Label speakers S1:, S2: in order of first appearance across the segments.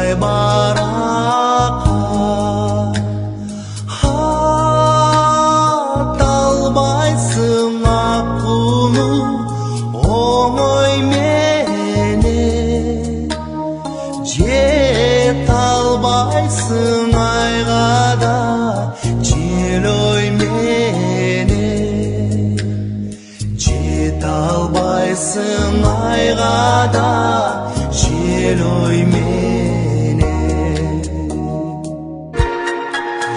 S1: ай барақа аталбайсың аққулы оңойменен жете албайсың айға да жел ойменен жете албайсың айға да жел ойменен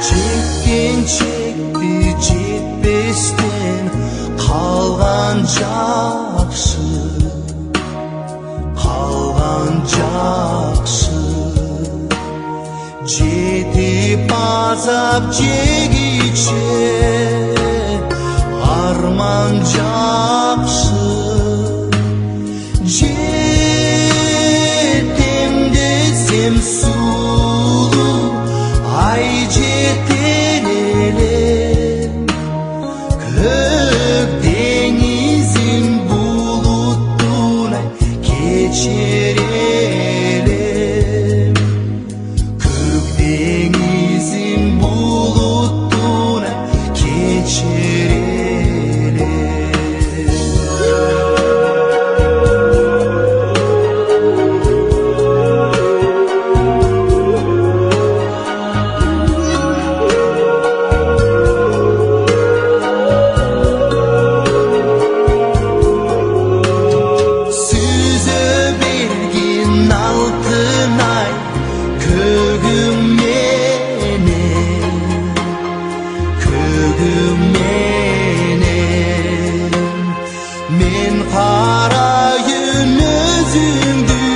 S1: жеткеншекті жетпестен қалған жақсы жетіп азап жегиче арман жақсы жетем десем сұлу ай жетер елем көк деңізің бұлыттуна кечер елем көк деңізің бұлыттуна кечер мен қарайын өзіңді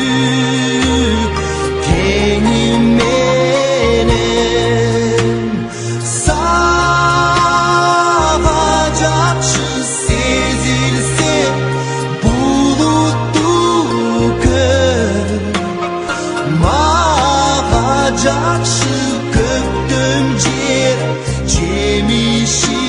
S1: теңіменен саған жақсы сезілсе бұлытты көк маған жақсы көктем жер жемиші